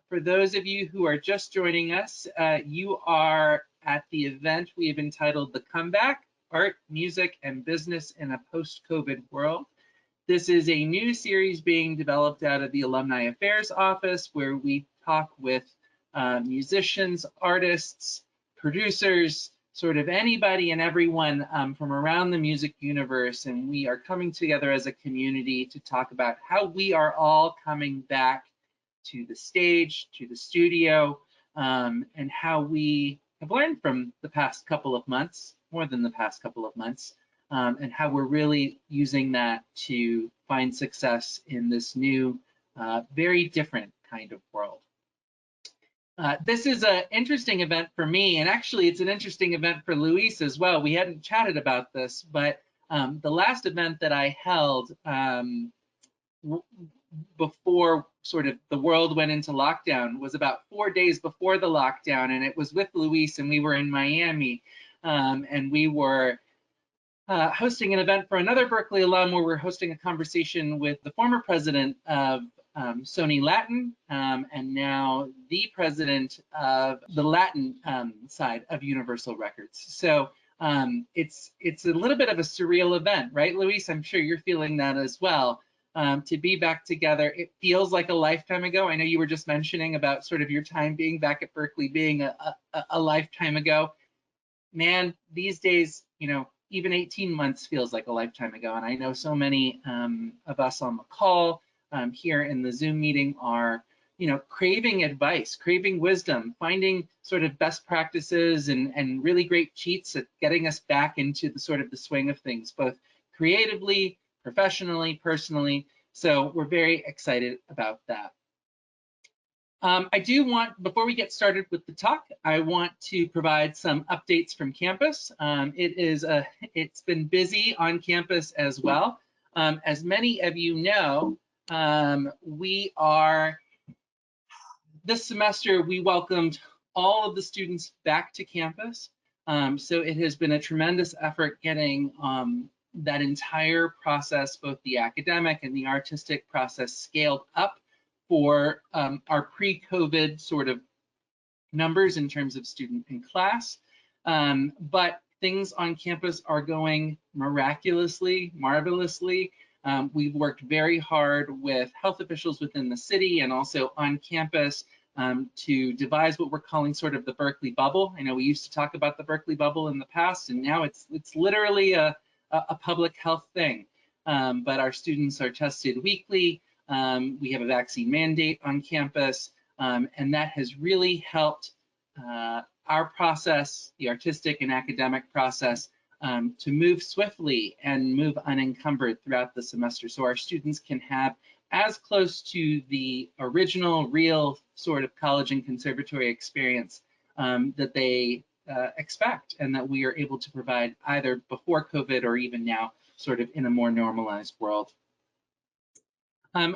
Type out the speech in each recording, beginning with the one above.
For those of you who are just joining us, you are at the event we have entitled The Comeback, Art, Music, and Business in a Post-COVID World. This is a new series being developed out of the Alumni Affairs Office, where we talk with musicians, artists, producers, sort of anybody and everyone from around the music universe. And we are coming together as a community to talk about how we are all coming back to the stage, to the studio, and how we have learned from the past couple of months, more than the past couple of months, and how we're really using that to find success in this new, very different kind of world. This is an interesting event for me, and actually it's an interesting event for Luis as well. We hadn't chatted about this, but the last event that I held before sort of the world went into lockdown was about 4 days before the lockdown, and it was with Luis, and we were in Miami, and we were hosting an event for another Berklee alum where we're hosting a conversation with the former president of Sony Latin, and now the president of the Latin side of Universal Records. So it's a little bit of a surreal event, right, Luis? I'm sure you're feeling that as well. To be back together, it feels like a lifetime ago. I know you were just mentioning about sort of your time being back at Berklee being a lifetime ago. Man, these days, you know, even 18 months feels like a lifetime ago. And I know so many of us on the call here in the Zoom meeting are, you know, craving advice, craving wisdom, finding sort of best practices and really great cheats at getting us back into the sort of the swing of things, both creatively, professionally, personally. So we're very excited about that. I do want, before we get started with the talk, I want to provide some updates from campus. It's been busy on campus as well. As many of you know, this semester we welcomed all of the students back to campus. So it has been a tremendous effort getting that entire process, both the academic and the artistic process, scaled up for our pre-COVID sort of numbers in terms of student in class. But things on campus are going miraculously, marvelously. We've worked very hard with health officials within the city and also on campus to devise what we're calling sort of the Berklee bubble. I know we used to talk about the Berklee bubble in the past, and now it's literally a public health thing. But our students are tested weekly. We have a vaccine mandate on campus, and that has really helped our process, the artistic and academic process, to move swiftly and move unencumbered throughout the semester, so our students can have as close to the original, real sort of college and conservatory experience that they expect, and that we are able to provide either before COVID or even now, sort of in a more normalized world.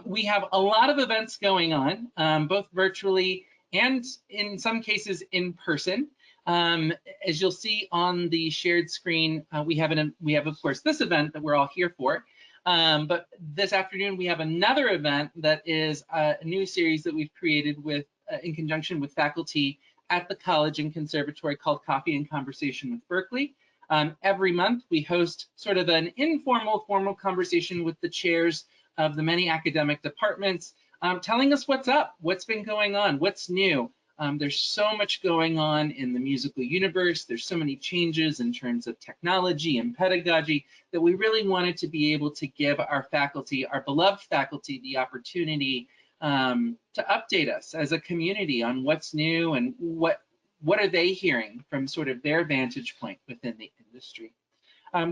We have a lot of events going on, both virtually and in some cases in person. As you'll see on the shared screen, we have of course this event that we're all here for, but this afternoon we have another event that is a new series that we've created with in conjunction with faculty at the college and conservatory called Coffee and Conversation with Berklee. Every month we host sort of an informal, formal conversation with the chairs of the many academic departments, telling us what's up, what's been going on, what's new. There's so much going on in the musical universe. There's so many changes in terms of technology and pedagogy that we really wanted to be able to give our faculty, our beloved faculty, the opportunity to update us as a community on what's new and what are they hearing from sort of their vantage point within the industry.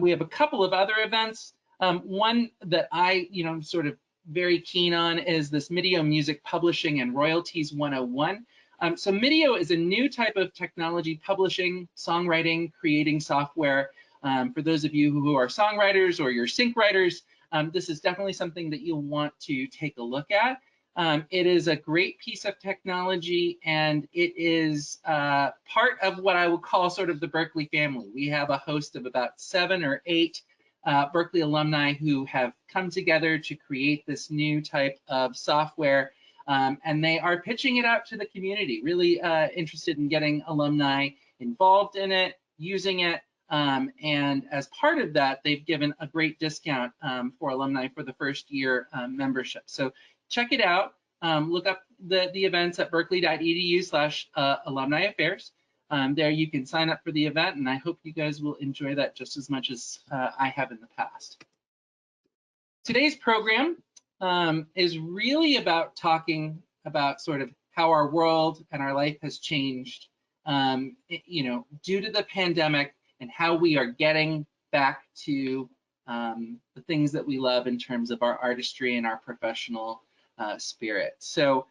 We have a couple of other events. One that I, am sort of very keen on is this MIDIO Music Publishing and Royalties 101. So MIDIO is a new type of technology publishing, songwriting, creating software. For those of you who are songwriters or you're sync writers, this is definitely something that you'll want to take a look at. It is a great piece of technology, and it is part of what I would call sort of the Berklee family. We have a host of about 7 or 8 Berklee alumni who have come together to create this new type of software And they are pitching it out to the community, really interested in getting alumni involved in it, using it. And as part of that, they've given a great discount for alumni for the first year membership. So check it out. Look up the events at berklee.edu/alumni affairs. There you can sign up for the event, and I hope you guys will enjoy that just as much as I have in the past. Today's program is really about talking about sort of how our world and our life has changed, due to the pandemic, and how we are getting back to the things that we love in terms of our artistry and our professional spirit. So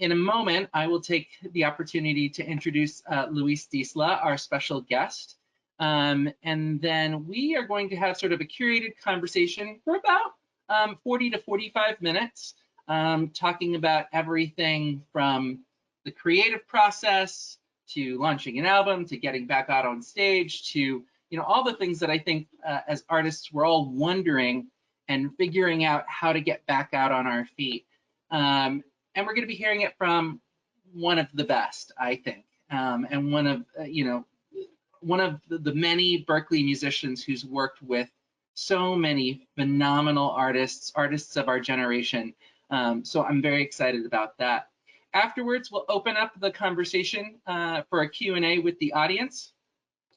in a moment, I will take the opportunity to introduce Luis Disla, our special guest. And then we are going to have sort of a curated conversation for about 40 to 45 minutes, talking about everything from the creative process to launching an album, to getting back out on stage, to all the things that I think as artists we're all wondering and figuring out how to get back out on our feet. And we're going to be hearing it from one of the best, I think, and one of the many Berklee musicians who's worked with so many phenomenal artists of our generation. So I'm very excited about that. Afterwards, we'll open up the conversation for a Q&A with the audience.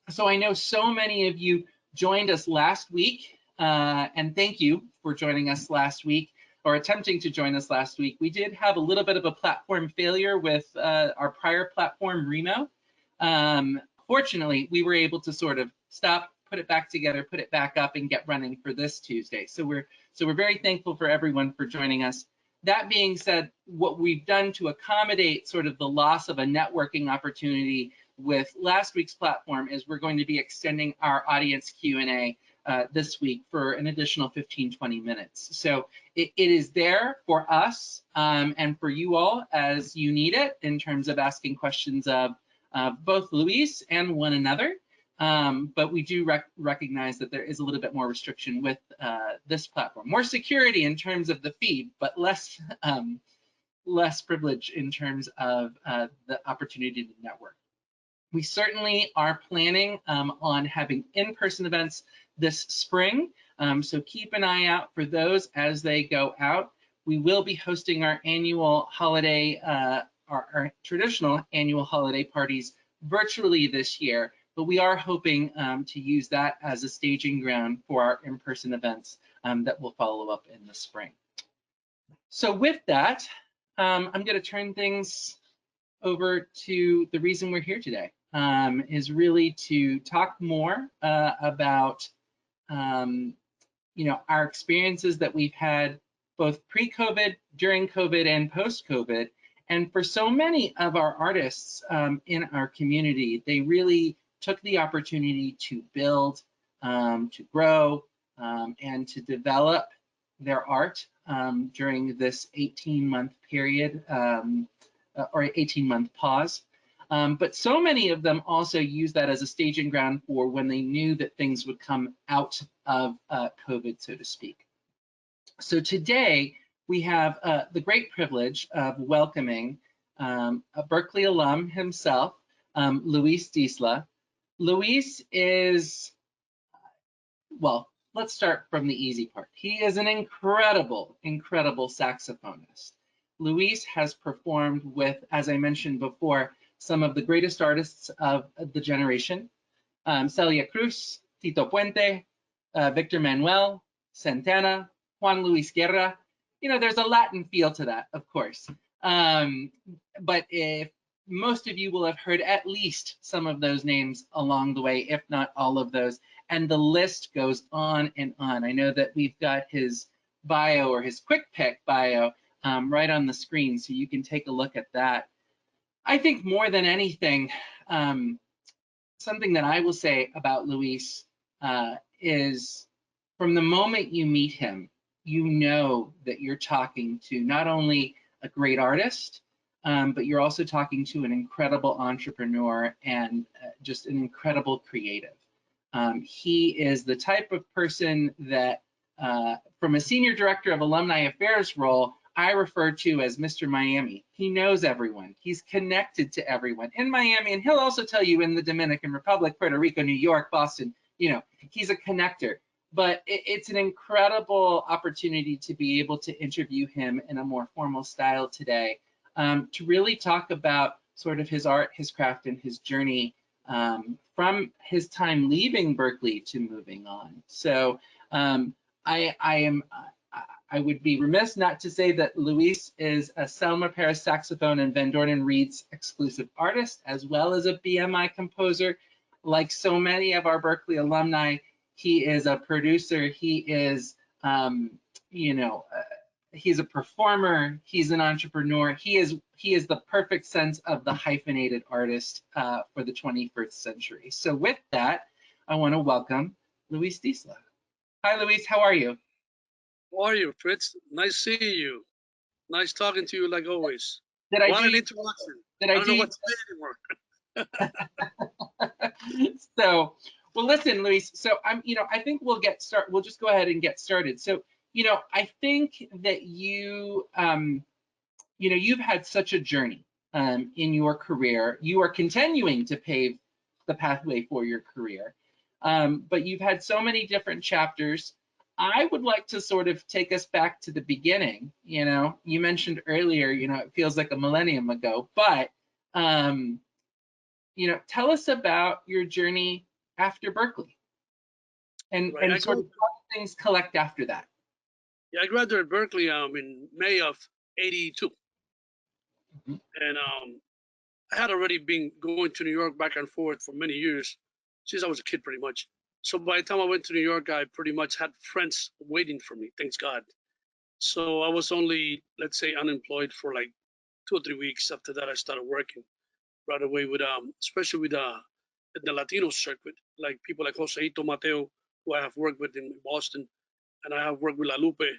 So I know so many of you joined us last week, and thank you for joining us last week, or attempting to join us last week. We did have a little bit of a platform failure with our prior platform, Remo. Fortunately, we were able to sort of stop, put it back together, put it back up, and get running for this Tuesday. So we're very thankful for everyone for joining us. That being said, what we've done to accommodate sort of the loss of a networking opportunity with last week's platform is we're going to be extending our audience Q&A this week for an additional 15-20 minutes. So it is there for us and for you all as you need it in terms of asking questions of both Luis and one another. But we do recognize that there is a little bit more restriction with this platform. More security in terms of the feed, but less privilege in terms of the opportunity to network. We certainly are planning on having in-person events this spring, so keep an eye out for those as they go out. We will be hosting our annual holiday, our traditional annual holiday parties virtually this year, but we are hoping to use that as a staging ground for our in-person events that will follow up in the spring. So with that, I'm going to turn things over to the reason we're here today, is really to talk more about our experiences that we've had both pre-COVID, during COVID, and post-COVID. And for so many of our artists in our community, they really took the opportunity to build, to grow, and to develop their art during this 18-month period or 18-month pause. But so many of them also use that as a staging ground for when they knew that things would come out of COVID, so to speak. So today we have the great privilege of welcoming a Berklee alum himself, Luis Disla. Luis is, well, let's start from the easy part. He is an incredible, incredible saxophonist. Luis has performed with, as I mentioned before, some of the greatest artists of the generation, Celia Cruz, Tito Puente, Victor Manuel, Santana, Juan Luis Guerra. There's a Latin feel to that, of course. But if most of you will have heard at least some of those names along the way, if not all of those, and the list goes on and on. I know that we've got his bio, or his quick pick bio, right on the screen, so you can take a look at that. I think more than anything, something that I will say about Luis is from the moment you meet him, you know that you're talking to not only a great artist, but you're also talking to an incredible entrepreneur and just an incredible creative. He is the type of person that, from a senior director of alumni affairs role, I refer to as Mr. Miami. He knows everyone. He's connected to everyone in Miami, and he'll also tell you in the Dominican Republic, Puerto Rico, New York, Boston, he's a connector. But it's an incredible opportunity to be able to interview him in a more formal style today, to really talk about sort of his art, his craft, and his journey from his time leaving Berklee to moving on. So I would be remiss not to say that Luis is a Selma Paris saxophone and Van Dorn Reed's exclusive artist, as well as a BMI composer. Like so many of our Berklee alumni, he is a producer. He is, he's a performer. He's an entrepreneur. He is the perfect sense of the hyphenated artist for the 21st century. So with that, I want to welcome Luis Disla. Hi, Luis. How are you? How are you, Fritz? Nice seeing you. Nice talking to you like always. Did I what do an you, introduction. did I I don't do know you? what to say anymore. So, well, listen, Luis. So I think we'll just go ahead and get started. So, I think that you've had such a journey in your career. You are continuing to pave the pathway for your career, but you've had so many different chapters. I would like to sort of take us back to the beginning. You mentioned earlier, it feels like a millennium ago, but tell us about your journey after Berklee, and Right. sort of how things collect after that. I graduated Berkeley in May of '82, Mhm. and I had already been going to New York back and forth for many years since I was a kid, pretty much. So by the time I went to New York, I pretty much had friends waiting for me. Thanks God. So I was only, let's say, unemployed for like 2 or 3 weeks. After that, I started working right away with especially with the Latino circuit, like people like Joseito Mateo, who I have worked with in Boston, and I have worked with La Lupe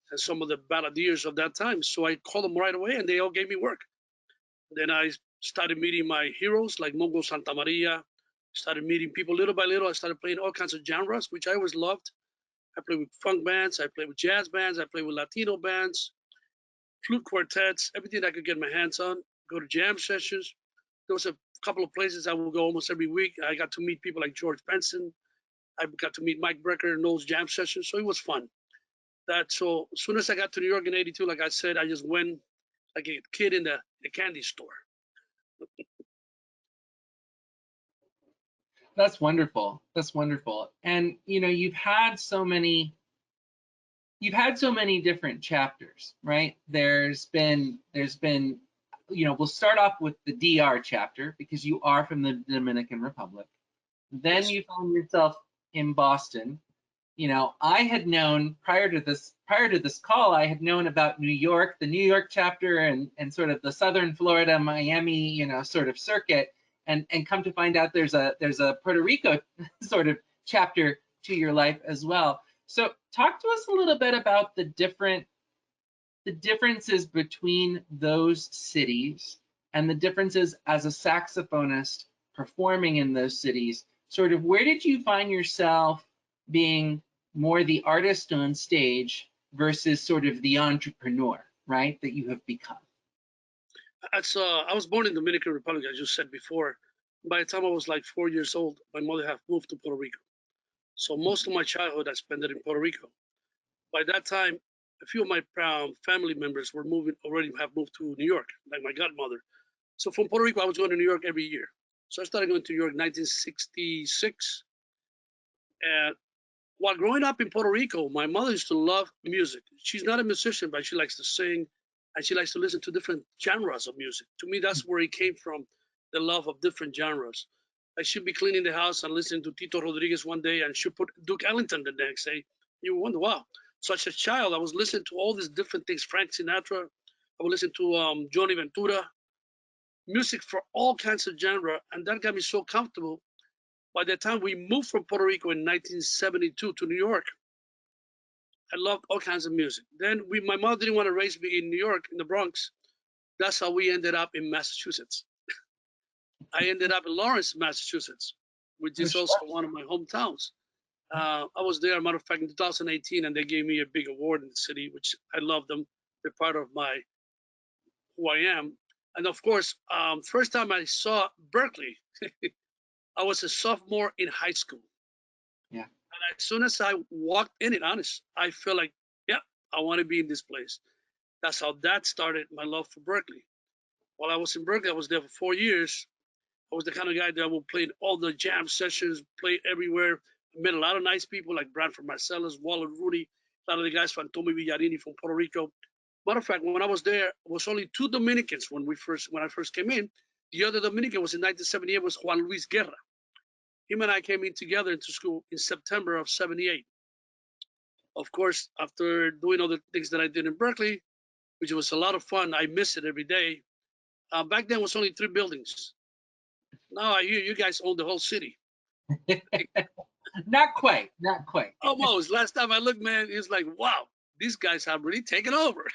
and some of the balladeers of that time. So I called them right away, and they all gave me work. Then I started meeting my heroes like Mongo Santa Maria. Started meeting people little by little. I started playing all kinds of genres, which I always loved. I played with funk bands, I played with jazz bands, I played with Latino bands, flute quartets, everything I could get my hands on. Go to jam sessions. There was a couple of places I would go almost every week. I got to meet people like George Benson. I got to meet Mike Brecker in those jam sessions, so it was fun. So as soon as I got to New York in '82, like I said, I just went like a kid in the candy store. That's wonderful. That's wonderful. And you've had so many different chapters, right? There's been we'll start off with the DR chapter because you are from the Dominican Republic. Then Yes. you found yourself in Boston. I had known prior to this call, I had known about New York, the New York chapter, and sort of the Southern Florida, Miami, sort of circuit, and come to find out there's a Puerto Rico sort of chapter to your life as well. So talk to us a little bit about the differences between those cities and the differences as a saxophonist performing in those cities. Sort of where did you find yourself being more the artist on stage versus sort of the entrepreneur, right, that you have become? I was born in Dominican Republic, as you said before. By the time I was like 4 years old, my mother had moved to Puerto Rico. So most of my childhood I spent it in Puerto Rico. By that time, a few of my family members were already have moved to New York, like my godmother. So from Puerto Rico, I was going to New York every year. So I started going to New York in 1966. And while growing up in Puerto Rico, my mother used to love music. She's not a musician, but she likes to sing and she likes to listen to different genres of music. To me, that's where it came from, the love of different genres. Like she'd be cleaning the house and listening to Tito Rodriguez one day, and she'd put Duke Ellington the next day. You wonder, wow. So as a child, I was listening to all these different things. Frank Sinatra. I would listen to Johnny Ventura, music for all kinds of genre, and that got me so comfortable. By the time we moved from Puerto Rico in 1972 to New York, I loved all kinds of music. Then my mother didn't want to raise me in New York, in the Bronx. That's how we ended up in Massachusetts. I ended up in Lawrence, Massachusetts, which Oh, is sure. also one of my hometowns. I was there, matter of fact, in 2018, and they gave me a big award in the city, which I loved them. they're part of my who I am. And of course, first time I saw Berklee, I was a sophomore in high school. Yeah. And as soon as I walked in it, honest, I feel like, yeah, I want to be in this place. That's how that started my love for Berklee. While I was in Berklee, I was there for 4 years. I was the kind of guy that would play in all the jam sessions, play everywhere. I met a lot of nice people like Bradford Marcellus, Waller Rudy, a lot of the guys from Tommy Villarini from Puerto Rico. Matter of fact, when I was there, it was only two Dominicans when I first came in. The other Dominican was in 1978 was Juan Luis Guerra. Him and I came in together into school in September of '78. Of course, after doing all the things that I did in Berklee, which was a lot of fun, I miss it every day. Back then, it was only 3 buildings. Now I hear you guys own the whole city. Not quite, not quite. Almost. Last time I looked, man, it was like, wow, these guys have really taken over.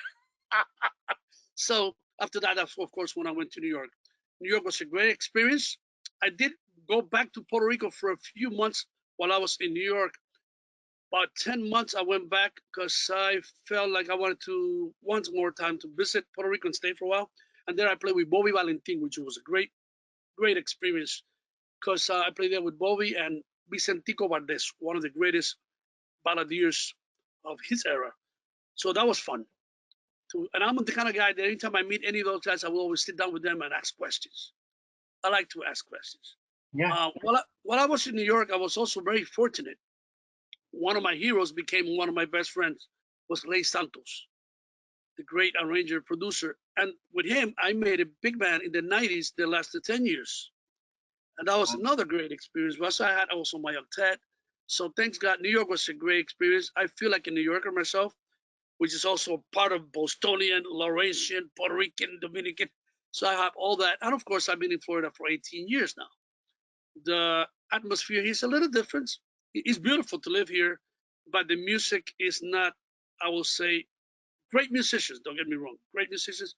So after that, of course, when I went to New York, New York was a great experience. I did go back to Puerto Rico for a few months while I was in New York. About 10 months, I went back because I felt like I wanted to once more time to visit Puerto Rico and stay for a while. And there I played with Bobby Valentin, which was a great, great experience because I played there with Bobby and Vicentico Valdés, one of the greatest balladeers of his era. So that was fun. And I'm the kind of guy that anytime I meet any of those guys, I will always sit down with them and ask questions. I like to ask questions. Yeah. While I was in New York, I was also very fortunate. One of my heroes became one of my best friends, was Ray Santos, the great arranger producer. And with him, I made a big band in the 90s that lasted 10 years. And that was another great experience. Plus, I had also my octet. So thanks God, New York was a great experience. I feel like a New Yorker myself, which is also part of Bostonian, Laurentian, Puerto Rican, Dominican. So I have all that. And of course, I've been in Florida for 18 years now. The atmosphere here is a little different. It's beautiful to live here, but the music is not, I will say, great musicians, don't get me wrong, great musicians,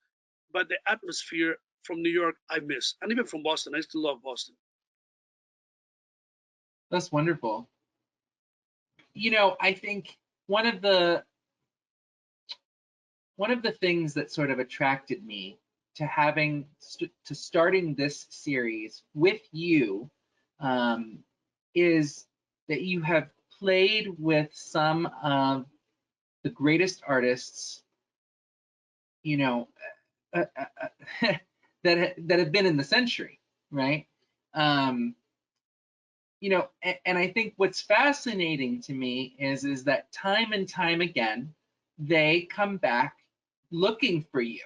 but the atmosphere from New York, I miss. And even from Boston, I still love Boston. That's wonderful. You know, I think one of the things that sort of attracted me to starting this series with you is that you have played with some of the greatest artists, you know, that have been in the century, right? You know, and I think what's fascinating to me is that time and time again, they come back looking for you.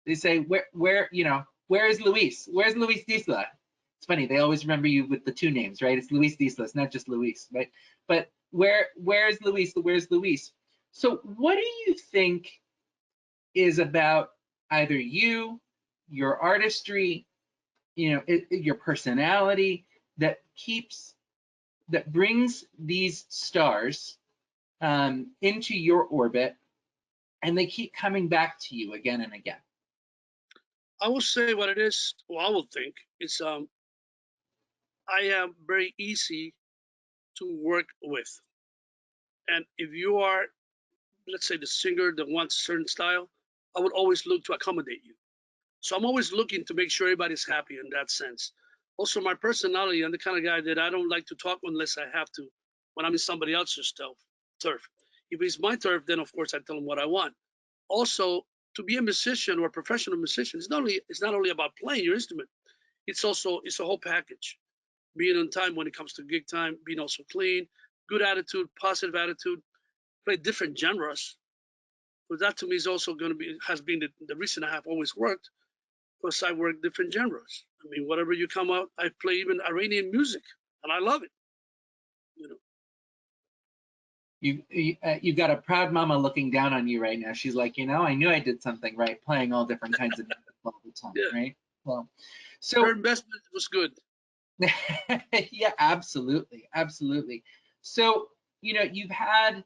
They say, where, you know, where is Luis? Where's Luis Disla? It's funny, they always remember you with the two names, right? It's Luis Disla, it's not just Luis, right? But where's Luis? Where's Luis? So what do you think is about either you, your artistry, you know, your personality that brings these stars into your orbit, and they keep coming back to you again and again? I will say what it is, well, I will think, it's I am very easy to work with. And if you are, let's say, the singer that wants a certain style, I would always look to accommodate you. So I'm always looking to make sure everybody's happy in that sense. Also, my personality, I'm the kind of guy that I don't like to talk unless I have to when I'm in somebody else's turf. If it's my turf, then of course I tell them what I want. Also, to be a musician or a professional musician, it's not only about playing your instrument. It's a whole package. Being on time when it comes to gig time, being also clean, good attitude, positive attitude, play different genres. But that to me is also going to be has been the reason I have always worked, because I work different genres. I mean, whatever you come out, I play even Iranian music, and I love it. You know. You've got a proud mama looking down on you right now. She's like, you know, I knew I did something right, playing all different kinds of music all the time, Yeah. right? Well, so Her investment was good. yeah, absolutely, absolutely. So, you know, you've had,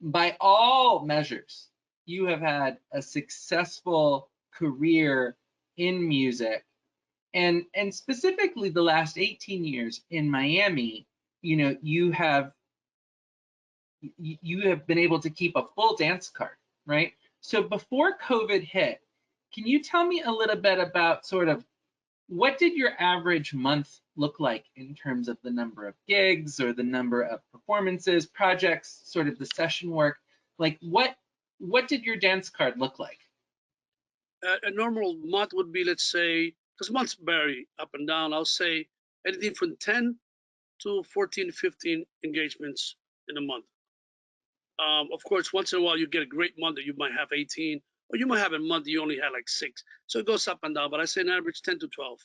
by all measures, you have had a successful career in music, and specifically the last 18 years in Miami. You know, you have been able to keep a full dance card, right? So before COVID hit, can you tell me a little bit about sort of what did your average month look like in terms of the number of gigs or the number of performances, projects, sort of the session work? Like what did your dance card look like? A normal month would be, let's say, because months vary up and down, I'll say anything from 10 to 14, 15 engagements in a month. Of course, once in a while you get a great month that you might have 18, or you might have a month you only had like 6. So it goes up and down, but I say an average 10 to 12.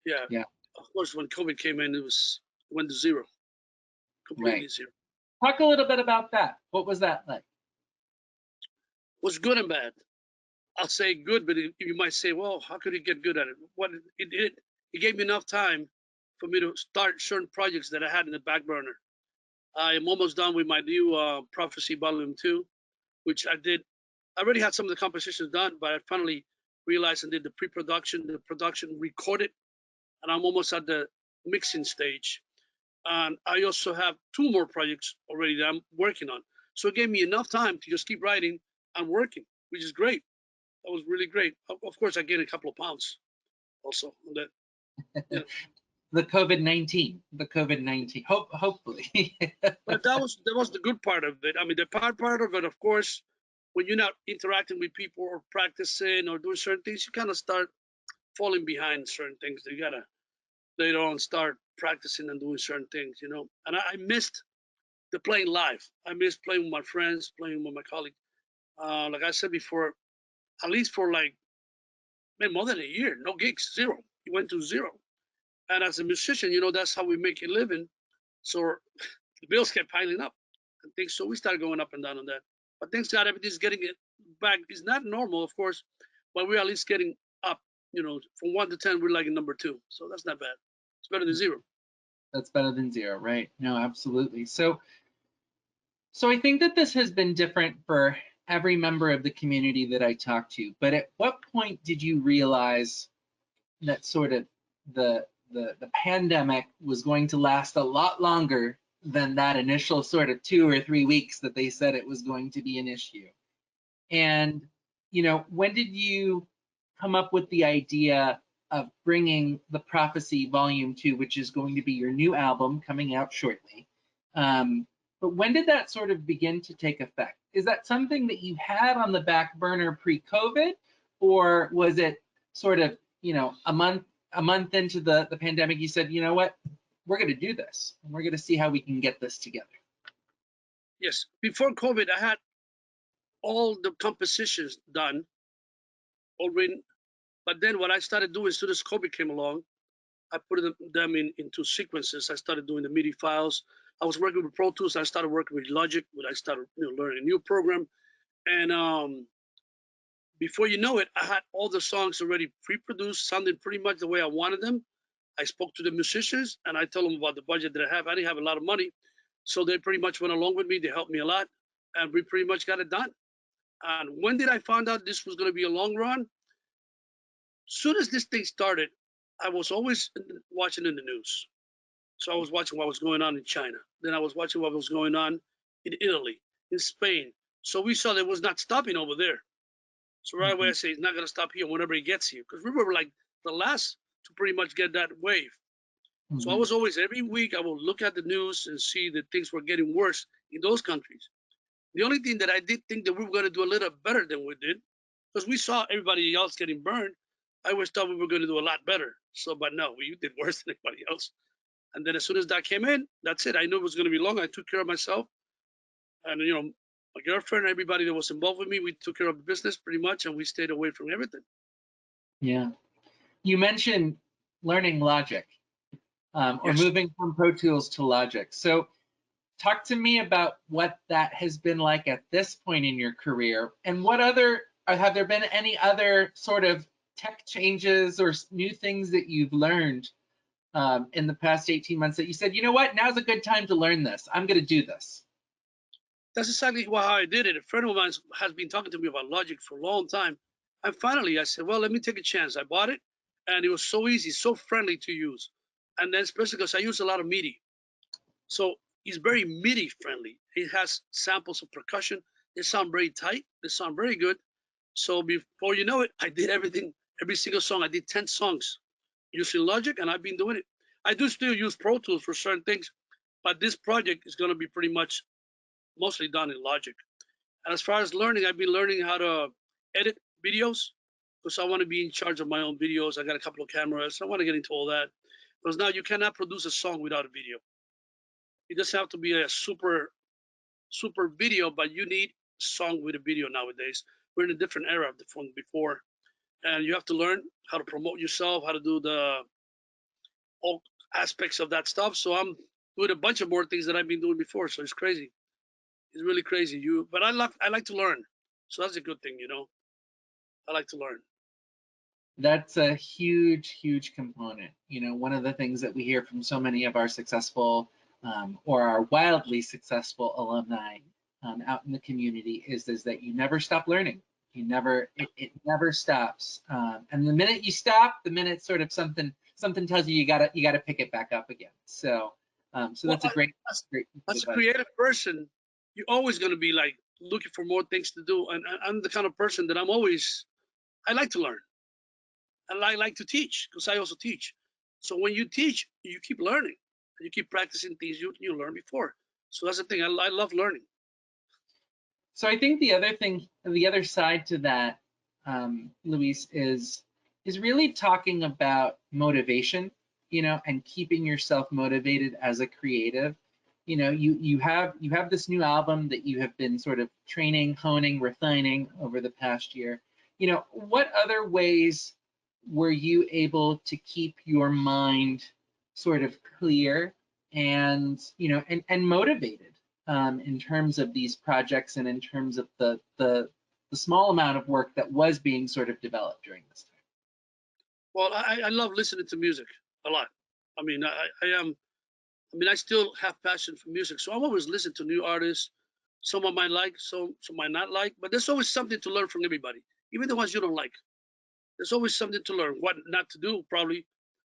Yeah. Yeah, Of course, when COVID came in, it went to zero, completely right. zero. Talk a little bit about that. What was that like? It was good and bad. I'll say good, but you might say, well, how could he get good at it? What it gave me enough time for me to start certain projects that I had in the back burner. I am almost done with my new Prophecy Volume 2, which I did. I already had some of the compositions done, but I finally realized and did the pre-production, the production, recorded, and I'm almost at the mixing stage. And I also have 2 more projects already that I'm working on. So it gave me enough time to just keep writing and working, which is great. That was really great. Of course, I gained a couple of pounds also on that. Yeah. The COVID-19, hopefully. But that was the good part of it. I mean, the part of it, of course, when you're not interacting with people or practicing or doing certain things, you kind of start falling behind certain things. You gotta later on start practicing and doing certain things, you know. And I missed the playing live. I missed playing with my friends, playing with my colleagues. Like I said before, at least for like more than a year, no gigs, zero. It went to zero. And as a musician, you know, that's how we make a living. So the bills kept piling up and things. So we started going up and down on that. But thanks God, everything's getting it back. It's not normal, of course, but we're at least getting up. You know, from 1 to 10, we're like in number 2. So that's not bad. It's better than 0. That's better than 0, right? No, absolutely. So I think that this has been different for every member of the community that I talked to. But at what point did you realize that sort of the pandemic was going to last a lot longer than that initial sort of 2 or 3 weeks that they said it was going to be an issue? And, you know, when did you come up with the idea of bringing the Prophecy Volume 2, which is going to be your new album coming out shortly? But when did that sort of begin to take effect? Is that something that you had on the back burner pre-COVID, or was it sort of, you know, a month into the pandemic, you said, you know what, we're going to do this, and we're going to see how we can get this together? Yes. Before COVID, I had all the compositions done, all written. But then what I started doing as soon as COVID came along, I put them into sequences. I started doing the MIDI files. I was working with Pro Tools. I started working with Logic, when I started learning a new program. And before you know it, I had all the songs already pre-produced, sounding pretty much the way I wanted them. I spoke to the musicians and I told them about the budget that I have. I didn't have a lot of money, so they pretty much went along with me. They helped me a lot, and we pretty much got it done. And when did I find out this was going to be a long run? Soon as this thing started, I was always watching in the news. So I was watching what was going on in China. Then I was watching what was going on in Italy, in Spain. So we saw that it was not stopping over there. So right away I say it's not going to stop here whenever it gets here, because we were like the last to pretty much get that wave. So I was always, every week I would look at the news and see that things were getting worse in those countries. The only thing that I did think that we were going to do a little better than we did, because we saw everybody else getting burned, I always thought we were going to do a lot better. So, but no, we did worse than anybody else. And then as soon as that came in, that's it. I knew it was going to be long. I took care of myself. And, you know, my girlfriend, everybody that was involved with me, we took care of the business pretty much, and we stayed away from everything. Yeah. You mentioned learning Logic, or Yes. moving from Pro Tools to Logic. So talk to me about what that has been like at this point in your career, and have there been any other sort of tech changes or new things that you've learned in the past 18 months that you said, you know what, now's a good time to learn this. I'm going to do this. That's exactly how I did it. A friend of mine has been talking to me about Logic for a long time. And finally, I said, well, let me take a chance. I bought it, and it was so easy, so friendly to use. And then especially because I use a lot of MIDI. So it's very MIDI friendly. It has samples of percussion, They sound very tight. They sound very good. So before you know it, I did everything, every single song. I did 10 songs using Logic, and I've been doing it. I do still use Pro Tools for certain things, but this project is going to be pretty much mostly done in Logic. And as far as learning, I've been learning how to edit videos because I want to be in charge of my own videos. I got a couple of cameras. I want to get into all that because now you cannot produce a song without a video. It doesn't have to be a super video, but you need a song with a video nowadays. We're in a different era from before, and you have to learn how to promote yourself, how to do the all aspects of that stuff. So I'm doing a bunch of more things that I've been doing before. So it's crazy. It's really crazy. But I like to learn. So that's a good thing, you know. I like to learn. That's a huge, huge component. You know, one of the things that we hear from so many of our successful or our wildly successful alumni out in the community is that you never stop learning. You never, it never stops. And the minute you stop, the minute sort of something tells you you gotta pick it back up again. So, so Well, that's a great as a advice. creative person, you're always going to be like looking for more things to do. And I'm the kind of person that I like to learn. And I like to teach because I also teach. So when you teach, you keep learning and you keep practicing things you learned before. So that's the thing. I love learning. So I think the other thing, the other side to that, Luis, is really talking about motivation, you know, and keeping yourself motivated as a creative. You know, you have this new album that you have been sort of training, honing, refining over the past year. You know, what other ways were you able to keep your mind sort of clear and, you know, and motivated in terms of these projects and in terms of the small amount of work that was being sort of developed during this time? Well, I love listening to music a lot. I mean, I mean, I still have passion for music. So I'm always listening to new artists. Some I might like, some might not like, but there's always something to learn from everybody, even the ones you don't like. There's always something to learn, what not to do, probably,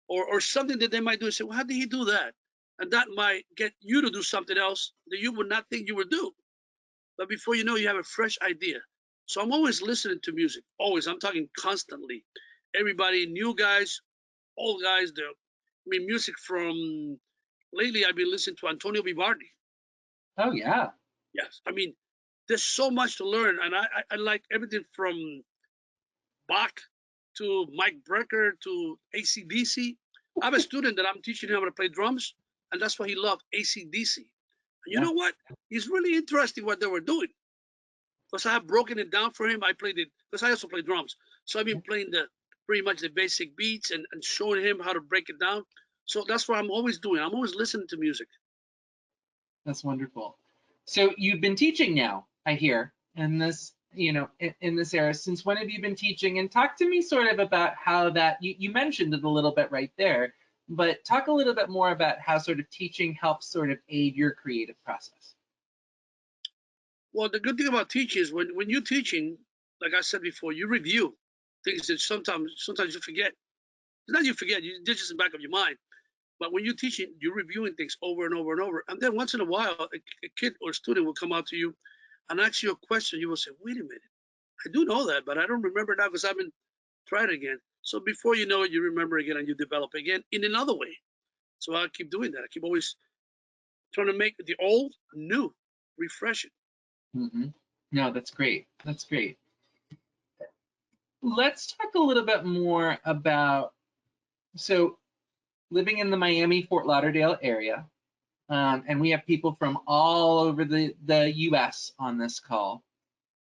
or something that they might do and say, well, how did he do that? And that might get you to do something else that you would not think you would do. But before you know, you have a fresh idea. So I'm always listening to music. Always. I'm talking constantly. Everybody, new guys, old guys. I mean, music from lately. I've been listening to Antonio Vivaldi. Oh yeah. Yes. I mean, there's so much to learn, and I like everything from Bach to Mike Brecker to AC/DC. I have a student that I'm teaching him how to play drums, and that's why he loved AC/DC. And you Yeah. know what? It's really interesting what they were doing because I have broken it down for him. I played it because I also play drums, so I've been playing the pretty much the basic beats and showing him how to break it down. So that's what I'm always doing. I'm always listening to music. That's wonderful. So you've been teaching now, I hear, in this, you know, in this era. Since when have you been teaching? And talk to me sort of about how that, you mentioned it a little bit right there, but talk a little bit more about how sort of teaching helps sort of aid your creative process. Well, the good thing about teaching is when you're teaching, like I said before, you review things that sometimes you forget. It's not you forget, they're just in the back of your mind. But when you're teaching, you're reviewing things over and over and over. And then once in a while, a kid or a student will come out to you and ask you a question. You will say, wait a minute, I do know that, but I don't remember now because I haven't tried it again. So before you know it, you remember again and you develop again in another way. So I keep doing that. I keep always trying to make the old new, refresh it. Mm-hmm. No, that's great. That's great. Let's talk a little bit more about, so living in the Miami, Fort Lauderdale area, and we have people from all over the US on this call.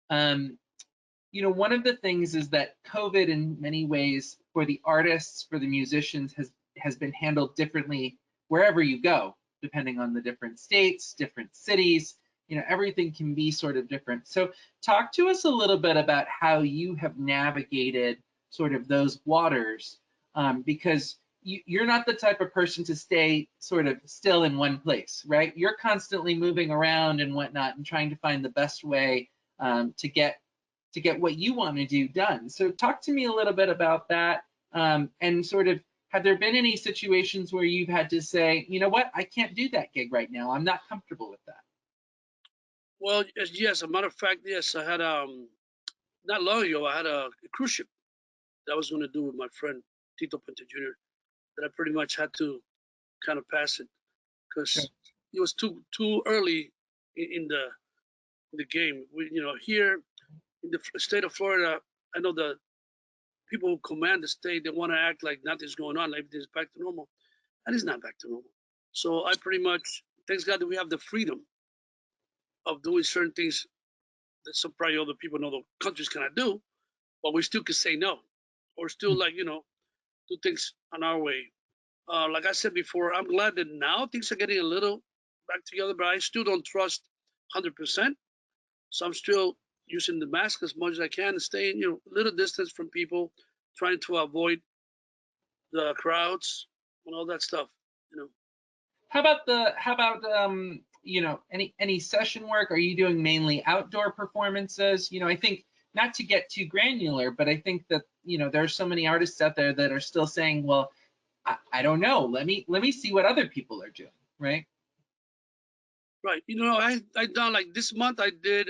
You know, one of the things is that COVID in many ways for the artists, for the musicians has been handled differently wherever you go, depending on the different states, different cities, you know, everything can be sort of different. So talk to us a little bit about how you have navigated sort of those waters, because you're not the type of person to stay sort of still in one place, right? You're constantly moving around and whatnot and trying to find the best way to get what you want to do done. So talk to me a little bit about that, and sort of, have there been any situations where you've had to say, you know what, I can't do that gig right now, I'm not comfortable with that? Well, yes, a matter of fact, yes, I had not long ago I had a cruise ship that I was going to do with my friend Tito Puente Jr. that I pretty much had to kind of pass it Sure. because it was too early in the game. Here in the state of Florida, I know the people who command the state, they want to act like nothing's going on, like everything's back to normal, and it's not back to normal. So I pretty much, thanks God that we have the freedom of doing certain things that some probably other people in other countries cannot do, but we still can say no, or still like do things on our way. Like I said before, I'm glad that now things are getting a little back together, but I still don't trust 100%. So I'm still using the mask as much as I can and staying, a little distance from people, trying to avoid the crowds and all that stuff. You know, How about any session work? Are you doing mainly outdoor performances? I think not to get too granular, but I think that there are so many artists out there that are still saying, well, I don't know. Let me see what other people are doing, right? right? I done like this month. I did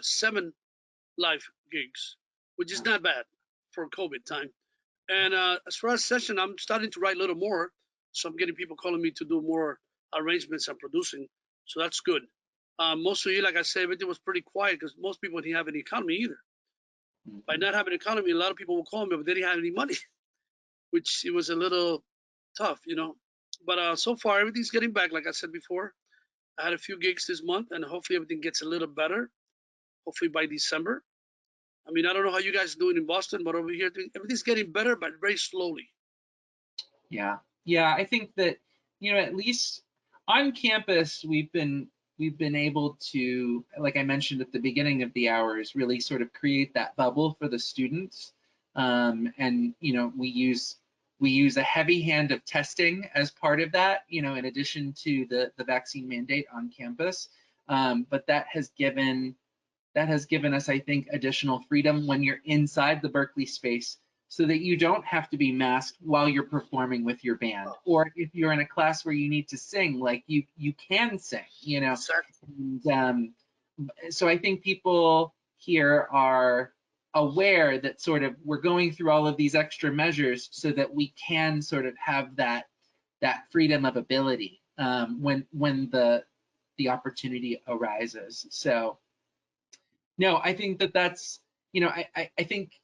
7 live gigs, which is not bad for COVID time. And as far as session, I'm starting to write a little more. So I'm getting people calling me to do more arrangements and producing. So that's good. Most of you, like I said, everything was pretty quiet because most people didn't have any economy either. By Mhm. not having economy, a lot of people will call me, but they didn't have any money, which it was a little tough. But so far, everything's getting back. Like I said before, I had a few gigs this month, and hopefully everything gets a little better. Hopefully by December. I mean, I don't know how you guys are doing in Boston, but over here, everything's getting better, but very slowly. Yeah. Yeah, I think that, at least on campus, we've been able to, like I mentioned at the beginning of the hours, really sort of create that bubble for the students. And we use a heavy hand of testing as part of that, in addition to the vaccine mandate on campus. But that has given us, I think, additional freedom when you're inside the Berklee space so that you don't have to be masked while you're performing with your band. Or if you're in a class where you need to sing, like you can sing. Exactly. And so I think people here are aware that sort of we're going through all of these extra measures so that we can sort of have that freedom of ability when the opportunity arises. So no, I think that's, I think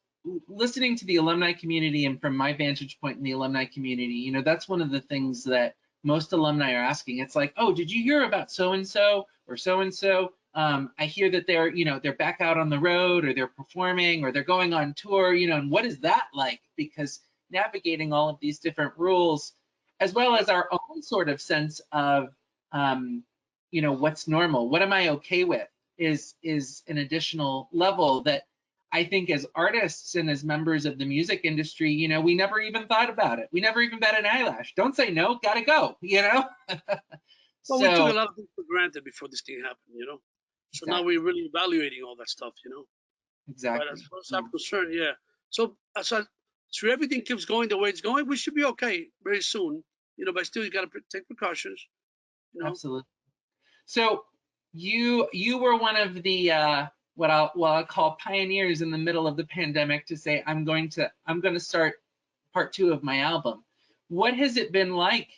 listening to the alumni community and from my vantage point in the alumni community, that's one of the things that most alumni are asking. It's like, oh, did you hear about so-and-so or so-and-so? I hear that they're back out on the road or they're performing or they're going on tour, and what is that like? Because navigating all of these different rules, as well as our own sort of sense of, what's normal, what am I okay with? Is an additional level that I think as artists and as members of the music industry, we never even thought about it. We never even bat an eyelash. Don't say no, gotta go. Well, we took a So lot of things for granted before this thing happened. So now exactly, we're really evaluating all that stuff. But as exactly. far as I'm Yeah, concerned, yeah. So everything keeps going the way it's going, we should be okay very soon. But still, you got to take precautions. You know. absolutely. So you were one of the what I'll call pioneers in the middle of the pandemic to say I'm going to start part two of my album. What has it been like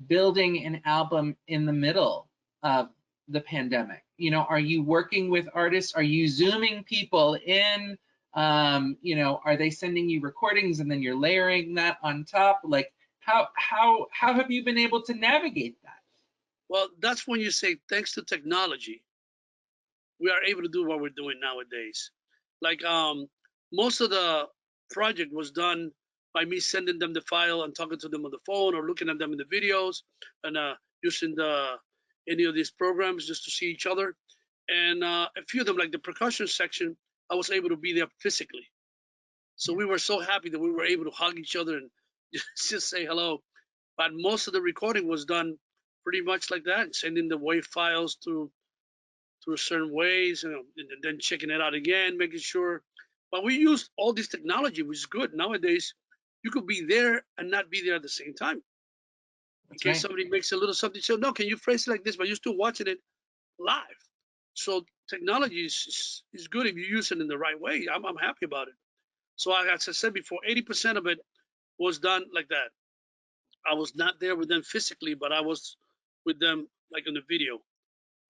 building an album in the middle of the pandemic? Are you working with artists? Are you zooming people in? Are they sending you recordings and then you're layering that on top? Like how have you been able to navigate that? Well, that's when you say thanks to technology, we are able to do what we're doing nowadays. Like most of the project was done by me sending them the file and talking to them on the phone or looking at them in the videos and using the any of these programs just to see each other. And a few of them, like the percussion section, I was able to be there physically. So Yeah. we were so happy that we were able to hug each other and just say hello. But most of the recording was done pretty much like that, sending the wave files through certain ways, and then checking it out again, making sure. But we used all this technology, which is good. Nowadays, you could be there and not be there at the same time. In That's case right. somebody makes a little something, so no, can you phrase it like this? But you're still watching it. live. So technology is good if you use it in the right way. I'm happy about it. So as I said before, 80% of it was done like that. I was not there with them physically, but I was with them like in the video.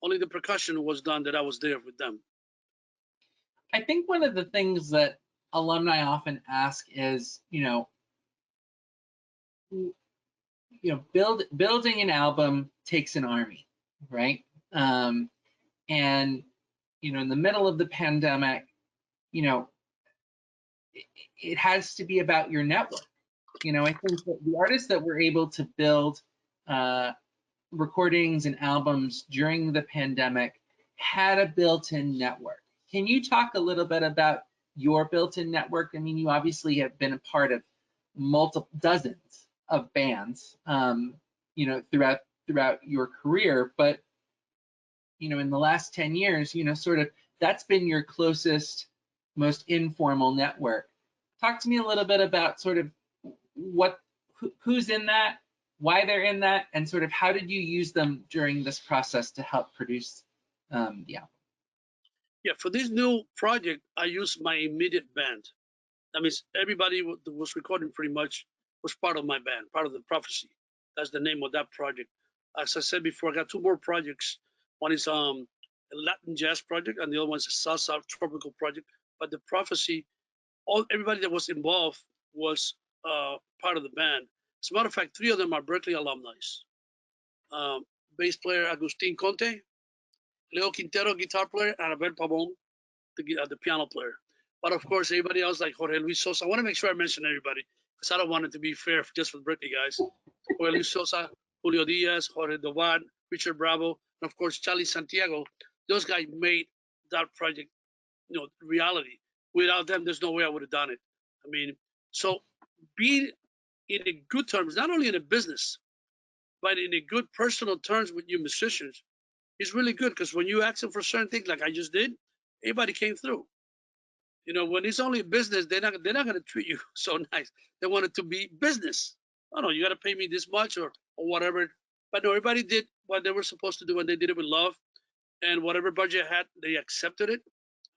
Only the percussion was done that I was there with them. I think one of the things that alumni often ask is, building an album takes an army, right? And in the middle of the pandemic, it has to be about your network. I think that the artists that were able to build recordings and albums during the pandemic had a built-in network. Can you talk a little bit about your built-in network? I mean, you obviously have been a part of dozens of bands, throughout your career, but in the last 10 years, sort of that's been your closest, most informal network. Talk to me a little bit about sort of who's in that, why they're in that, and sort of how did you use them during this process to help produce the album? Yeah, for this new project, I used my immediate band. That means everybody that was recording pretty much was part of my band, part of the Prophecy. That's the name of that project. As I said before, I got two more projects. One is a Latin jazz project, and the other one is a salsa tropical project. But the Prophecy, everybody that was involved was part of the band. As a matter of fact, three of them are Berklee alumni. Um, Bass player Agustin Conte, Leo Quintero, guitar player, and Abel Pavon, the piano player. But of course, everybody else like Jorge Luis Sosa. I want to make sure I mention everybody because I don't want it to be fair just for the Berklee guys. Jorge Luis Sosa, Julio Diaz, Jorge Dovad, Richard Bravo, and of course Charlie Santiago. Those guys made that project, reality. Without them, there's no way I would have done it. I mean, so being in a good terms, not only in a business, but in a good personal terms with your musicians is really good because when you ask them for certain things, like I just did, everybody came through. When it's only business, they're not going to treat you so nice. They want it to be business. Oh no, you got to pay me this much or whatever. But no, everybody did what they were supposed to do, and they did it with love. And whatever budget I had, they accepted it.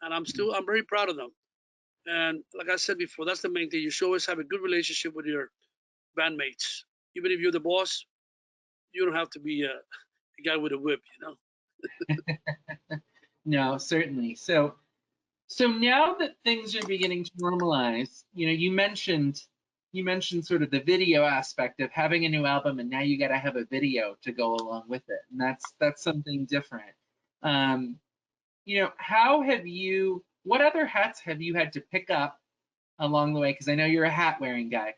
And I'm very proud of them. And like I said before, that's the main thing. You should always have a good relationship with your bandmates. Even if you're the boss, you don't have to be a guy with a whip. No, certainly. So now that things are beginning to normalize, you mentioned sort of the video aspect of having a new album, and now you got to have a video to go along with it, and that's something different. What other hats have you had to pick up along the way? Because I know you're a hat wearing guy.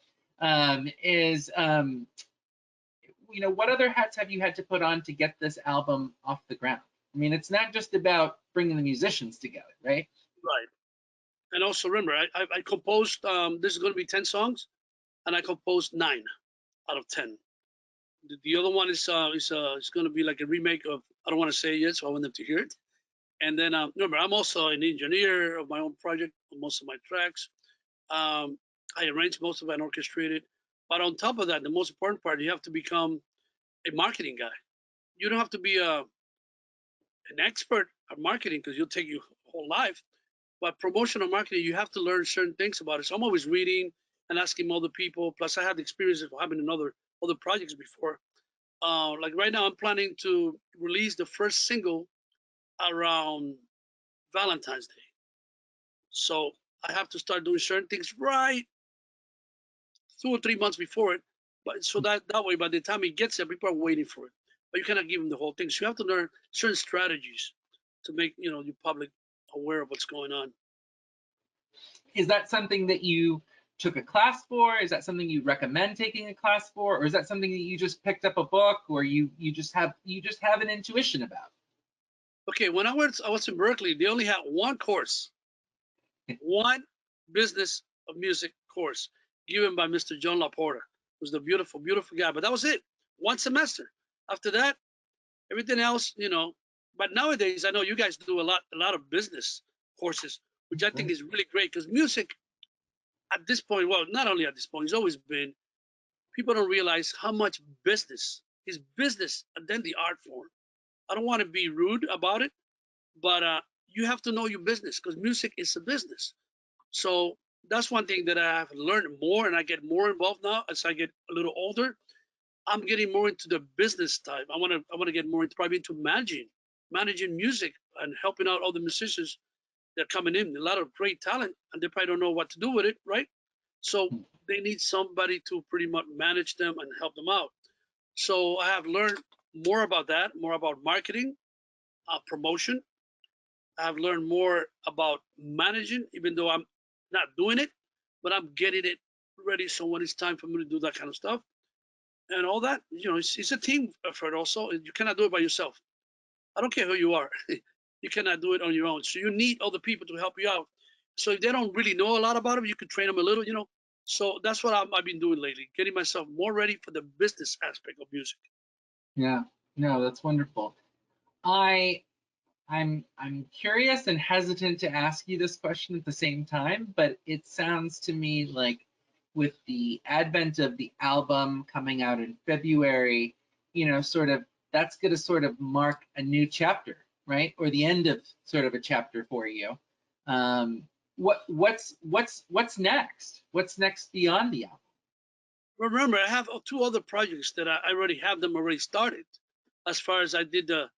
What other hats have you had to put on to get this album off the ground? I mean, it's not just about bringing the musicians together, right? Right. And also remember, I composed. This is going to be 10 songs, and I composed 9 out of 10. The other one is going to be like a remake of. I don't want to say it yet, so I want them to hear it. And then remember, I'm also an engineer of my own project on most of my tracks. I arrange most of it and orchestrate it. But on top of that, the most important part, you have to become a marketing guy. You don't have to be an expert at marketing because you'll take your whole life. But promotional marketing, you have to learn certain things about it. So I'm always reading and asking other people. Plus, I have the experience of having other projects before. Like right now, I'm planning to release the first single around Valentine's Day. So I have to start doing certain things right 2 or 3 months before it. But so that way, by the time it gets there, people are waiting for it. But you cannot give them the whole thing. So you have to learn certain strategies to make your public aware of what's going on. Is that something that you took a class for? Is that something you recommend taking a class for, or is that something that you just picked up a book, or you just have an intuition about? Okay, when I was in Berklee, they only had one course, one business of music course given by Mr. John Laporta, who's the beautiful, beautiful guy. But that was it, one semester. After that, everything else, But nowadays, I know you guys do a lot of business courses, which I think is really great because music at this point, well, not only at this point, it's always been, people don't realize how much business is business and then the art form. I don't want to be rude about it, but you have to know your business because music is a business. So that's one thing that I have learned more, and I get more involved now as I get a little older. I'm getting more into the business type. I want to get more into probably into managing music and helping out all the musicians that are coming in. A lot of great talent, and they probably don't know what to do with it, right? So they need somebody to pretty much manage them and help them out. So I have learned more about that, more about marketing, promotion. I've learned more about managing, even though I'm not doing it, but I'm getting it ready. So when it's time for me to do that kind of stuff and all that, it's a team effort also. You cannot do it by yourself. I don't care who you are. You cannot do it on your own. So you need other people to help you out. So if they don't really know a lot about them, you can train them a little. So that's what I've been doing lately, getting myself more ready for the business aspect of music. Yeah, no, that's wonderful. I'm curious and hesitant to ask you this question at the same time, but it sounds to me like with the advent of the album coming out in February, sort of that's going to sort of mark a new chapter, right? Or the end of sort of a chapter for you. What's next? What's next beyond the album? Remember, I have two other projects that I already have them already started. As far as I did the